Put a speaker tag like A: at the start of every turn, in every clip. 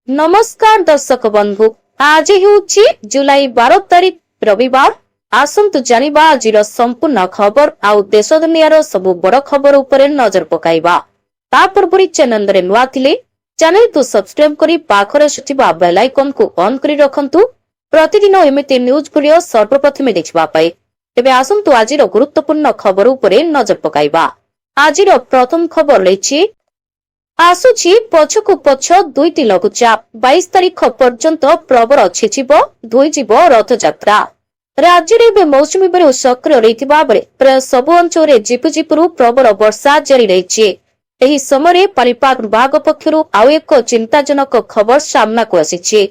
A: नमस्कार दर्शक बंधु आज हेउछि जुलाई 12 तारिख रविवार। आसंतु जानिबा आजिर संपूर्ण खबर आउ देश दुनियार सबु बड़ खबर उपरे नजर पकाइबा। ता पूर्वरी चैनल रे नुआ थिले चैनल को सब्सक्राइब करी पाखरे सुथिबा बेल आइकन को ऑन करी रखंतु प्रतिदिन एमिति न्यूज वीडियो सर्वप्रथमे देखिबा पाए। तेबे आसंतु आजिर गुरुत्वपूर्ण खबर उपरे नजर पकाइबा। आजिर प्रथम खबर रहिछि आसुछि पछकु पछ दुईटी लघुचाप 22 तारिख पर्यंत प्रबल छेचिब धोईजिब रथयात्रा। राज्य में मौसुमी बायु सक्रिय रहिथिबा बेले प्राय सबु अंचल झिपिझिपिरु प्रबल वर्षा जारी रहिछि। एही समय पाणीपाग विभाग पक्षरु आउ एक चिंताजनक खबर सामना को आसिछि।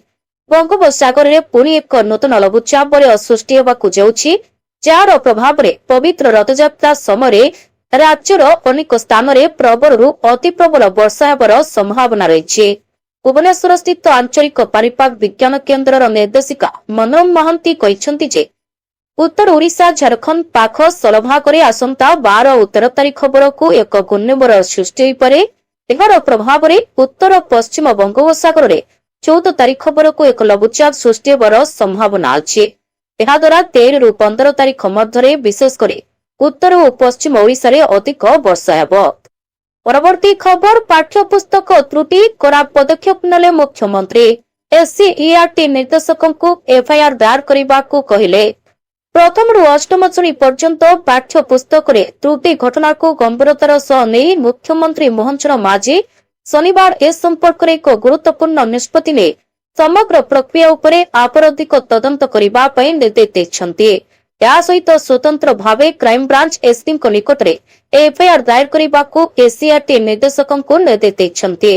A: बंगोपसागर रे पुणी एक नूतन लघुचाप वलय सृष्टि हेबाकु जाउछि, जार प्रभाव रे पवित्र रथयात्रा समय राज्यर अनेक स्थान में प्रबलरू अति प्रबल वर्षा हेबार संभावना रही। भुवनेश्वर स्थित आंचलिक पाणीपाग विज्ञान केन्द्र निर्देशिका मनोरमा महांती कहते जे उत्तर ओडिशा झारखंड पाख स्थलभागे आसंता 12 और 13 तारिख बेलू एक घूर्णिझड़ सृष्टि हो पारे। यार प्रभाव में उत्तर पश्चिम बंगोपसागर में 14 तारिख बेलू एक लघुचाप सृष्टि होबार संभावना अच्छी। द्वारा 13 ରୁ 15 तारिख मध्य विशेषकर उत्तर और पश्चिम ओडिशा रे अधिक वर्षा हेबो। परवर्ती खबर पाठ्यपुस्तक त्रुटि कड़ा पदक्षेप नेले मुख्यमंत्री। एससीईआरटी निर्देशकों को एफआईआर दायर करबाकू कहिले। प्रथम रु अष्टम श्रेणी पर्यंत पाठ्यपुस्तक रे त्रुटि घटना को गंभीरतार सह नहीं मुख्यमंत्री मोहन चरण माझी शनिवार ए संपर्क में एक गुरुत्वपूर्ण निष्पत्ति ने समग्र प्रक्रिया उपरे आपराधिक तदंत करबा पई निर्देश दैछन्ति। या सहित स्वतंत्र भावे क्राइम ब्रांच एसपी निकट में एफआईआर दायर करने एससीईआरटी निर्देशकों को निर्देश दैछन्ति।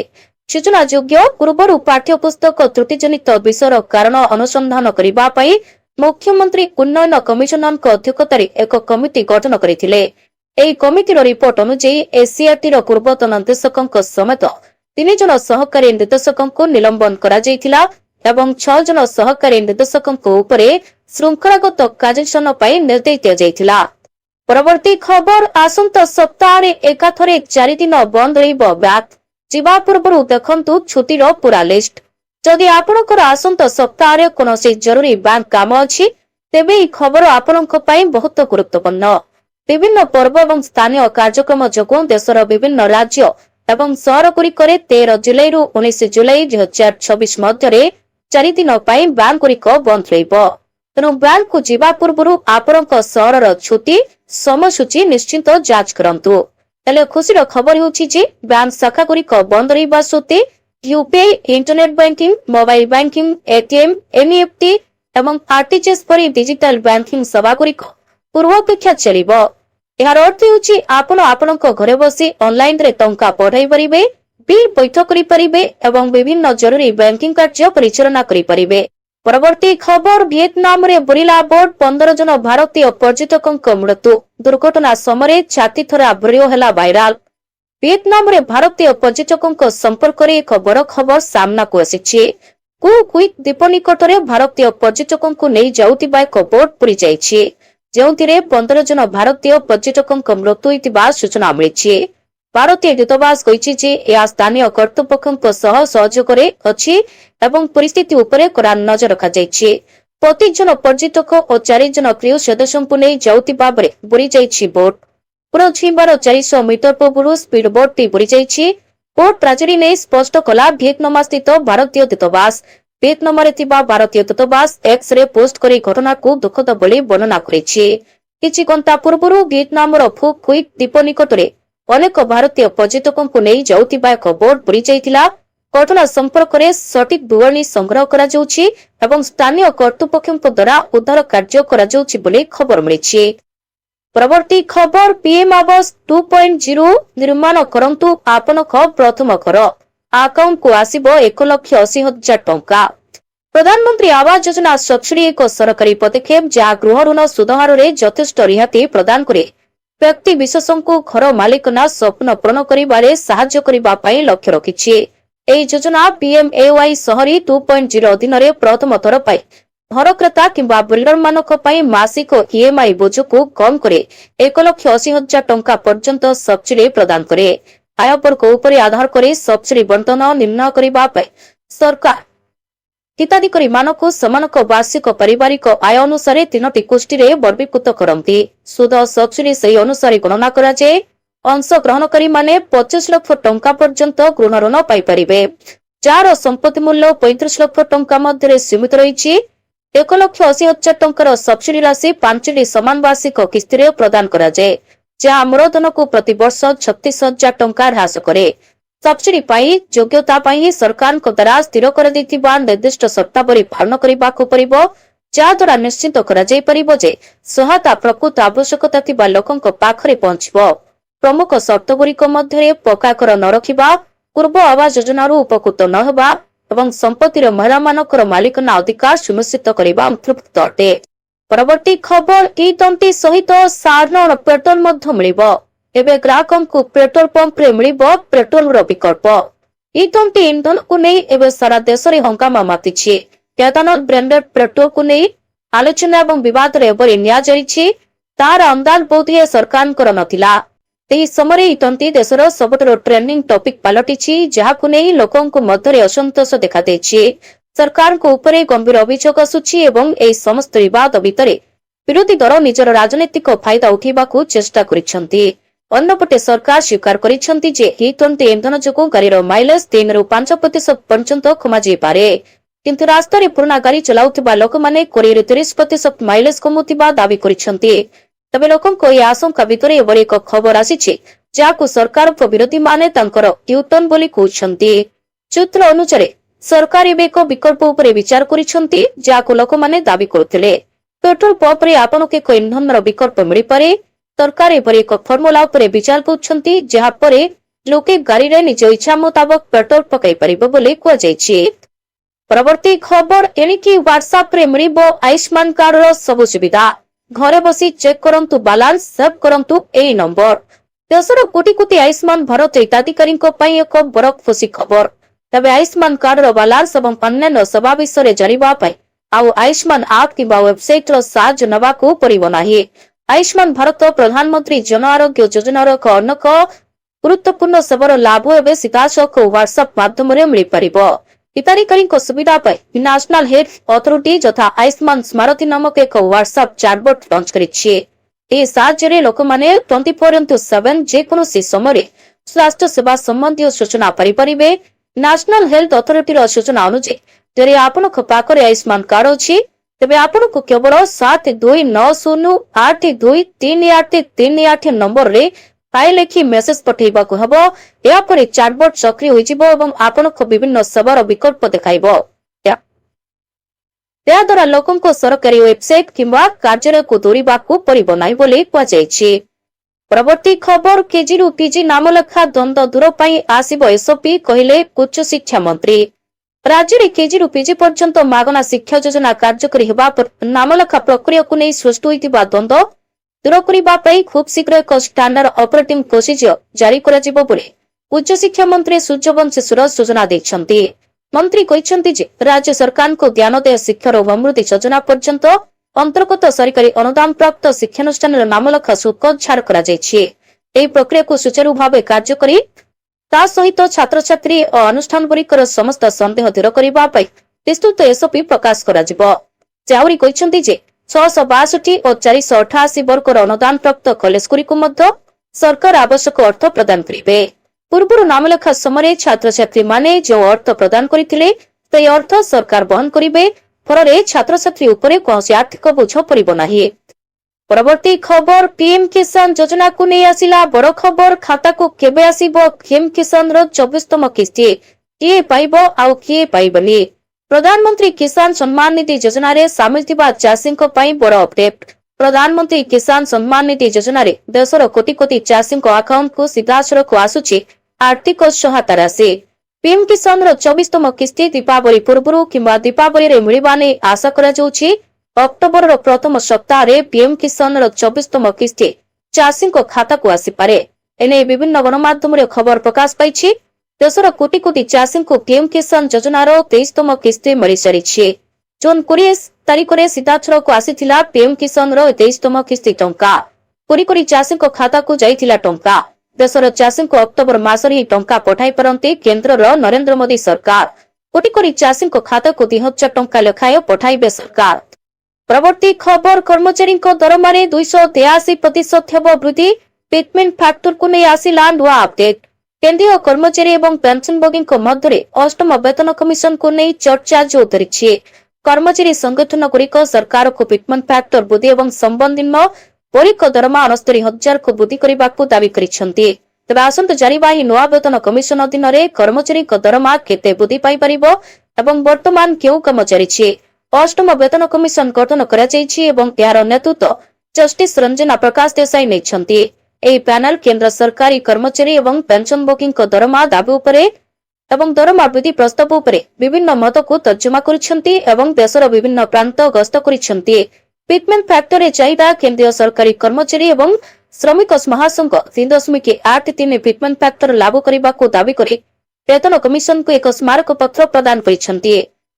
A: सूचना योग्य पूर्व पाठ्यपुस्तक त्रुटिजनित विषयर कारण अनुसंधान करबा पई मुख्यमंत्री उन्नयन कमिशनर अध्यक्षतार एक कमिटी गठन करथिले। एही कमिटीर रिपोर्ट अनुसार एससीईआरटी पूर्वतन निर्देशकों समेत 3 जन सहकारी निर्देशकों को निलंबन करा जायतिला एवं 6 जन सहकारी निर्देशकों उपरे श्रृंखलागत कार्यानुष्ठान पाई निर्देश दिया जायतिला। परवर्ती खबर आसंता सप्ताह एकाथरे 4 दिन बंद रहिबो बैंक। जीवा पूर्व देखंतु छुट्टीर पूरा लिस्ट। जदि आपनकर आसंता सप्ताह कोनोसी जरूरी बैंक काम अछि तेबे ई खबर आपनक पाई बहुत गुरुत्वपूर्ण। विभिन्न पर्व एवं स्थानीय कार्यक्रम जोगु देशर विभिन्न राज्य एवं शहर गुड़िकरे 13 जुलाई रु 19 जुलाई 2026 मध्य 4 दिन पाई बैंक गुड़िक बंद रहिबो। तेणु बैंक को जीवा पूर्व आपनक सहरर छुट्टी समयसूची निश्चित जांच करंतु। हेले खुशीर खबर होछि जे बैंक शाखा गुड़िक बंद रहिबा सत्वे UPI, internet banking, mobile banking, ATM, NEFT एवं आरटीजीएस परि डिजिटल बैंकिंग सेवा गुड़िक पूर्वापेक्षा चलिबो। यार अर्थ होछि आपण आपनक घरे बसी ऑनलाइन रे टंका पठाई परिबे, बिल पैठ करि परिबे एवं विभिन्न जरूरी बैंकिंग कार्य परिचालना करि परिबे। परवर्ती खबर वियतनाम रे बुरीला बोट 15 जन भारतीय पर्यटकों मृत्यु। दुर्घटना समय छाती थरा वीडियो हेला वायरल। वियतनाम रे भारतीय पर्यटकों संपर्क में एक बड़ खबर सामना को आसिछि। कुइक द्वीप निकट में भारतीय पर्यटकों को नहीं जाउतिबा एक बोट बुरी जाइछि, जेउथिरे 15 जन भारतीय पर्यटकों मृत्यु होइतिबा सूचना मिलिछि। भारतीय दूतावास कहिछि जे या स्थानीय कर्तृपक्षों सह सहयोग अछि एवं परिस्थिति उपरे कड़ा नजर रखा जाइछि। 25 जन पर्यटक और 4 जन क्रू सदस्यों को नहीं जाउतिबा बेले बुरी जाइछि बोट। पूरा छुईबार 400 मीटर पूर्व स्पीड बोट टी बुरी जाइछि। बोट ट्राजेडी नहीं स्पष्ट कला वियतनाम स्थित भारतीय दूतावास। वियतनाम रे थिबा भारतीय दूतावास एक्स रे पोस्ट करी घटना को दुखद बोली वर्णना करिछि। किछि घंटा पूर्व वियतनाम रो फू क्विक द्वीप निकट में अनेक भारतीय पर्यटकों को नहीं जाउतिबा एक बोट बुरी जाइतिला। घटना संपर्क में सटीक विवरणी संग्रह करा जाउछि एवं स्थानीय कर्तृपक्षों द्वारा उद्धार कार्य करा जाउछि बोली खबर मिलिछि। परवर्ती खबर पीएम आवास 2.0 निर्माण करंतु आपनक प्रथम घर। अकाउंट को आसीबो 1,80,000 टंका। प्रधानमंत्री आवास योजना सब्सिडी एक सरकारी पदक्षेप जहाँ गृह ऋण सुधहार रे यथेष्ट रिहाती प्रदान करे व्यक्ति विशेषों को घर मालिकाना स्वप्न पूर्ण करिबारे साहाय्य करिबा पई लक्ष्य रखिछि। एही योजना पीएमएवाई शहरी 2.0 अधीन रे प्रथम थर पाई घर क्रेता किंबा बिल्डर मानक पाई मासिक ईएमआई बोझ को कम करे 1,80,000 टंका पर्यंत सब्सिडी प्रदान करे। आय वर्ग उपरे आधार करे सब्सिडी बंटन निर्णय करिबा पई सरकार हिताधिकारी मानक सेमानक वार्षिक पारिवारिक आय अनुसार 3टी गोष्ठी वर्गीकृत करती। सुध सब्सिडी से अनुसार गणना कराए। अंशग्रहणकारी माने 25 लाख टंका पर्यंत गृह ऋण पाइपारे, जार संपत्ति मूल्य 35 लाख टंका मध्य सीमित रही। 1,80,000 टंकार सब्सिडी राशि 5टी समान वार्षिक किस्ती प्रदान कराए, जहाँ मूलधन को प्रति वर्ष 36,000 टंका ह्रास करे। सब्सिडी पाई योग्यता पाई सरकार द्वारा स्थिर कर निर्दिष्ट शर्तावली पालन करने जहाद्वारा निश्चित कर सहायता प्रकृत आवश्यकता थिबा लोकंक पाखरे पहुंचबो। प्रमुख शर्तगुड़िक मध्य पक्का घर न रखिबा, पूर्व आवास योजना उपकृत न हेबा एवं संपत्तिर महिला मानकर मालिकाना अधिकार सुनिश्चित करने अंतर्भुक्त अटे। परवर्ती खबर ई20 सहित साधारण पेट्रोल मध्य मिलिबो। एबे ग्राहकंकु पेट्रोल पंप रे मिलिबो पेट्रोल रो विकल्प। ई20 इंधन को नहीं एबे सारा देश रे हंगामा मातिछि। केदारनाथ ब्रांडेड पेट्रोल को नहीं आलोचना एवं विवाद रे एबरी न्याय जारिछि। तार अंदाज बोधे सरकारଙ୍କର नथिला। ଏହି ସମୟରେ ई20 ଦେଶର ସବୁଠାରୁ ଟ୍ରେଣ୍ଡିଂ ଟପିକ ପାଲଟିଛି, ଯାହାକୁ ନେଇ ଲୋକଙ୍କ ମଧ୍ୟରେ ଅସନ୍ତୋଷ ଦେଖାଦେଇଛି। ସରକାରଙ୍କ ଉପରେ ଗମ୍ଭୀର ଅଭିଯୋଗ ଆସୁଛି ଏବଂ ଏହି ସମସ୍ତ ବିବାଦ ଭିତରେ ବିରୋଧୀ ଦଳ ନିଜର ରାଜନୈତିକ ଫାଇଦା ଉଠାଇବାକୁ ଚେଷ୍ଟା କରିଛନ୍ତି। ଅନ୍ୟପଟେ ସରକାର ସ୍ୱୀକାର କରିଛନ୍ତି ଯେ ई20 ଇନ୍ଧନ ଯୋଗୁଁ ଗାଡ଼ିର ମାଇଲେଜ 3 ରୁ 5% ପର୍ଯ୍ୟନ୍ତ କମାଯାଇପାରେ, କିନ୍ତୁ ରାସ୍ତାରେ ପୁରୁଣା ଗାଡ଼ି ଚଲାଉଥିବା ଲୋକମାନେ 20 ରୁ 30% ମାଇଲେଜ କମୁଥିବା ଦାବି କରିଛନ୍ତି। तबे लोकंक यह आशंका भितर एवं एक खबर आसी जहां सरकार विरोधी माने तांकर यूटर्न बोली कहउछंती। सूत्र अनुसार सरकार एबे एक विकल्प उपरे विचार करिसंती, जहां लोक माने दाबी करथिले पेट्रोल पंप रे आपन के कोई इंधन विकल्प मिली पारे। सरकार एवं एक फॉर्मूला उपरे विचार करछंती, जहां परे लोके गाड़ी रे निज इच्छा मुताबिक पेट्रोल पकाई परिबो बोली कुआ जायछि। परवर्ती खबर एनिकी व्हाट्सएप रे मिलिबो आयुष्मान कार्ड रो सब सुविधा। घरे बसी चेक करंतु बैलेंस सेव करंतु ए नंबर। देशर कोटी कोटी आयुष्मान भारत हिताधिकारी एक बड़ खुशी खबर। तबे आयुष्मान कार्ड रो बैलेंस एवं अन्य सेवा विषय जानिबा पई आउ आयुष्मान ऐप किबा वेबसाइट रो साहाय्य नबाकू पड़िबो नाही। आयुष्मान भारत प्रधानमंत्री जन आरोग्य योजना रो अनेक गुरुत्वपूर्ण सेवार लाभ एवं सीधासख व्हाट्सएप माध्यम मिल पारिबो। हिताधिकारी सुविधा पाई नेशनल हेल्थ अथॉरिटी तथा आयुष्मान स्मारती नामक एक व्हाट्सएप चैटबॉट लॉन्च करिछि। ए साहाय्य लोक माने 24/7 जेकोसी समय स्वास्थ्य सेवा संबंधी सूचना पारि परिबे। नेशनल हेल्थ अथॉरिटी रो सूचना अनुसार जरे आपन पाखरे आयुष्मान कार्ड अछि तेबे आपन को केवल 7290823838 नंबर रे फाइल लिखि मेसेज पठेबाकू हबो। या परे चैटबॉट सक्रिय होइजिबो एवं आपनको विभिन्न सेवार विकल्प देखाइबो। या द्वारा लोकंको सरकारी वेबसाइट किंबा कार्यालय को दौड़ाकू पड़िबो नाही बोली कुआ जायछि। परवर्ती खबर केजी रु पीजी नामलेखा द्वंद्व दूर पई आसीबो एसओपी कहिले उच्च शिक्षा मंत्री। राज्य रे केजी रु पीजी पर्यंत मागना शिक्षा योजना कार्यकारी हेबा पर नामलेखा प्रक्रिया को नै सृष्टि होइतिबा द्वंद्व दूर करबा पई खूब शीघ्र एक स्टैंडर्ड ऑपरेटिंग प्रोसीजर जारी करा जिवो बोली उच्च शिक्षा मंत्री सूर्यवंशी सूरज सूचना दैछंती। मंत्री कहिसंती जे राज्य सरकार को ज्ञानोदय शिक्षा और अमृति योजना पर्यंत अंतर्गत सरकारी अनुदान प्राप्त शिक्षानुष्ठान नामलेखा शुल्क छाड़ करा जायछि। एही प्रक्रिया को सुचारू भावे कार्य करी ता सहित छात्र छात्री और अनुष्ठान गुड़िकर समस्त संदेह दूर करबा पई विस्तृत एसओपी प्रकाश करा जिवो। से आउरी कहिसंती जे 662 और 488 वर्गर अनुदान प्राप्त कॉलेज गुड़िक सरकार आवश्यक अर्थ प्रदान करेंगे। पूर्व नामलेखा समय छात्र छात्री माने जो अर्थ प्रदान करथिले से अर्थ सरकार वहन करेंगे। फल छात्र छात्री उपरे कौन आर्थिक बोझ पड़िबो नाही। परवर्ती खबर पीएम किसान योजना को नहीं आसिला बड़ खबर। खाता को केबे आसिबो पीएम किसान रो 24तम किस्ती किए पाइबो आउ किए पाइबनी। प्रधानमंत्री किसान सम्मान निधि योजना रे शामिल थिबा चाषींको पई बड़ अपडेट। प्रधानमंत्री किसान सम्मान निधि योजना रे देशर कोटी कोटी चाषींको अकाउंट को सीधासलख आसुछि आर्थिक सहायता राशि। पीएम किसान रो 24तम किस्ती दीपावली पूर्व किंबा दीपावली रे मिलिबा नै आशा करा जाउछि। अक्टोबर रो प्रथम सप्ताह रे पीएम किसान रो 24तम किस्ती चाषींको खाता को आसी पारे। एने विभिन्न गणमाध्यम रे खबर प्रकाश पाइछि। देशर कोटी कोटी चाषी को पीएम किसान योजना 23तम किस्ती मिल सारी। जून 20 तारिख में सीधासलख आसीथिला पीएम किसान 23तम किस्ती टंका। कोटी कोटी चाषी खाता को जाइथिला टंका। देशर चाषी को अक्टोबर मासरे ही टंका पठाई पारंती केंद्र नरेंद्र मोदी सरकार। କୋଟି କୋଟି ଚାଷୀଙ୍କ ଖାତାକୁ 2,000 ଟଙ୍କା ଲେଖାଏଁ ପଠାଇବେ ସରକାର। ପରବର୍ତ୍ତୀ ଖବର କର୍ମଚାରୀଙ୍କ ଦରମାରେ 283% ହେବ ବୃଦ୍ଧି। ପିଟମେଣ୍ଟ ଫ୍ୟାକ୍ଟରକୁ ନେଇ ଆସିଲା ନୂଆ ଅପଡେଟ୍। କେନ୍ଦ୍ରୀୟ କର୍ମଚାରୀ ଏବଂ ପେନ୍ସନଭୋଗୀଙ୍କ ମଧ୍ୟରେ ଅଷ୍ଟମ ବେତନ କମିଶନକୁ ନେଇ ଚର୍ଚ୍ଚା ଜୋର ଧରିଛି। କର୍ମଚାରୀ ସଂଗଠନଗୁଡ଼ିକ ସରକାରକୁ ପିଟମେଣ୍ଟ ଫ୍ୟାକ୍ଟର ବୃଦ୍ଧି ଏବଂ ସମ୍ବନ୍ଧିତ ମୌଳିକ ଦରମା 69,000କୁ ବୃଦ୍ଧି କରିବାକୁ ଦାବି କରିଛନ୍ତି। ତେବେ ଆସନ୍ତୁ ଜାଣିବା ଏହି ନୂଆ ବେତନ କମିଶନ ଅଧୀନରେ କର୍ମଚାରୀଙ୍କ ଦରମା କେତେ ବୃଦ୍ଧି ପାଇପାରିବ ଏବଂ ବର୍ତ୍ତମାନ କେଉଁ କାମ ଚାଲିଛି। ଅଷ୍ଟମ ବେତନ କମିଶନ ଗଠନ କରାଯାଇଛି ଏବଂ ଏହାର ନେତୃତ୍ୱ ଜଷ୍ଟିସ ରଞ୍ଜନା ପ୍ରକାଶ ଦେଶାଇ ନେଇଛନ୍ତି। ଏହି ପ୍ୟାନେଲ କେନ୍ଦ୍ର ସରକାରୀ କର୍ମଚାରୀ ଏବଂ ପେନ୍ସନଭୋଗୀଙ୍କ ଦରମା ଦାବି ଉପରେ ଏବଂ ଦରମା ବୃଦ୍ଧି ପ୍ରସ୍ତାବ ଉପରେ ବିଭିନ୍ନ ମତକୁ ତର୍ଜମା କରିଛନ୍ତି ଏବଂ ଦେଶର ବିଭିନ୍ନ ପ୍ରାନ୍ତ ଗସ୍ତ କରିଛନ୍ତି। ପିଟମେଣ୍ଟ ଫ୍ୟାକ୍ଟରରେ ଚାହିଦା କେନ୍ଦ୍ରୀୟ ସରକାରୀ କର୍ମଚାରୀ ଏବଂ ଶ୍ରମିକ ମହାସଂଘ 3.83 ପିଟମେଣ୍ଟ ଫ୍ୟାକ୍ଟର ଲାଗୁ କରିବାକୁ ଦାବି କରି ବେତନ କମିଶନକୁ ଏକ ସ୍ମାରକ ପତ୍ର ପ୍ରଦାନ କରିଛନ୍ତି।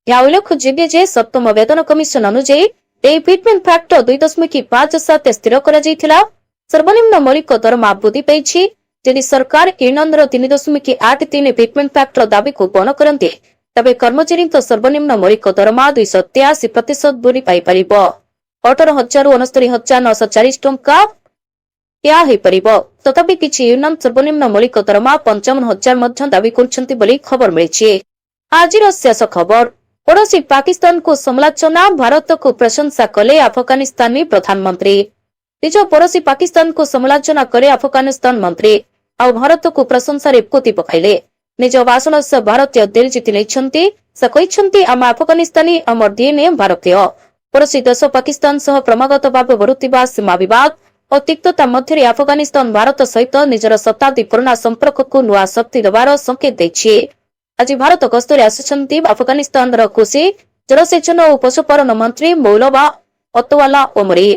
A: ଏହା ଉଲ୍ଲେଖଯୋଗ୍ୟ ଯେ ସପ୍ତମ ବେତନ କମିଶନ ଅନୁଯାୟୀ ଏହି ପିଟମେଣ୍ଟ ଫ୍ୟାକ୍ଟର 2.57 ସ୍ଥିର କରାଯାଇଥିଲା। ସର୍ବନିମ୍ନ ମୌଳିକ ଦରମା ବୃଦ୍ଧି ପାଇଛି। ଯଦି ସରକାର ୟୁନିୟନର 3.83 ପିଟମେଣ୍ଟ ଫ୍ୟାକ୍ଟର ଦାବିକୁ ବନ୍ଦ କରନ୍ତି ତେବେ କର୍ମଚାରୀଙ୍କ ସର୍ବନିମ୍ନ ମୌଳିକ ଦରମା 283% ବୃଦ୍ଧି ପାଇପାରିବ। 18,000ରୁ 69,940 ଟଙ୍କା ଏହା ହୋଇପାରିବ। ତଥାପି କିଛି ୟୁନିୟନ ସର୍ବନିମ୍ନ ମୌଳିକ ଦରମା 55,000 ମଧ୍ୟ ଦାବି କରୁଛନ୍ତି ବୋଲି ଖବର ମିଳିଛି। ଆଜିର ଶେଷ ଖବର, ପଡ଼ୋଶୀ ପାକିସ୍ତାନକୁ ସମାଲୋଚନା, ଭାରତକୁ ପ୍ରଶଂସା କଲେ ଆଫଗାନିସ୍ତାନୀ ପ୍ରଧାନମନ୍ତ୍ରୀ। ନିଜ ପଡ଼ୋଶୀ ପାକିସ୍ତାନକୁ ସମାଲୋଚନା କଲେ ଆଫଗାନିସ୍ତାନ ମନ୍ତ୍ରୀ ଆଉ ଭାରତକୁ ପ୍ରଶଂସାରେ ପୋତି ପକାଇଲେ। ନିଜ ଭାଷଣ ସହ ଭାରତୀୟ ଦିଲ୍ ଜିତି ନେଇଛନ୍ତି। ସେ କହିଛନ୍ତି, ଆମେ ଆଫଗାନିସ୍ତାନୀ, ଆମର DNA ଭାରତୀୟ। ପଡ଼ୋଶୀ ଦେଶ ପାକିସ୍ତାନ ସହ କ୍ରମାଗତ ଭାବେ ବଢୁଥିବା ସୀମା ବିବାଦ ଓ ତିକ୍ତତା ମଧ୍ୟରେ ଆଫଗାନିସ୍ତାନ ଭାରତ ସହିତ ନିଜର ଶତାବ୍ଦୀ ପୁରୁଣା ସମ୍ପର୍କକୁ ନୂଆ ଶକ୍ତି ଦେବାର ସଂକେତ ଦେଇଛି। ଆଜି ଭାରତ ଗସ୍ତରେ ଆସିଛନ୍ତି ଆଫଗାନିସ୍ତାନର କୃଷି, ଜଳସେଚନ ଓ ପଶୁପାଳନ ମନ୍ତ୍ରୀ ମୌଲଭୀ ଅତୱାଲା ଓମରୀ।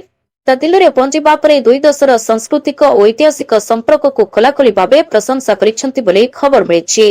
A: ତା ଦିଲ୍ଲୀରେ ପହଞ୍ଚିବା ପରେ ଦୁଇ ଦେଶର ସାଂସ୍କୃତିକ ଓ ଐତିହାସିକ ସମ୍ପର୍କକୁ ଖୋଲାଖୋଲି ଭାବେ ପ୍ରଶଂସା କରିଛନ୍ତି ବୋଲି ଖବର ମିଳିଛି।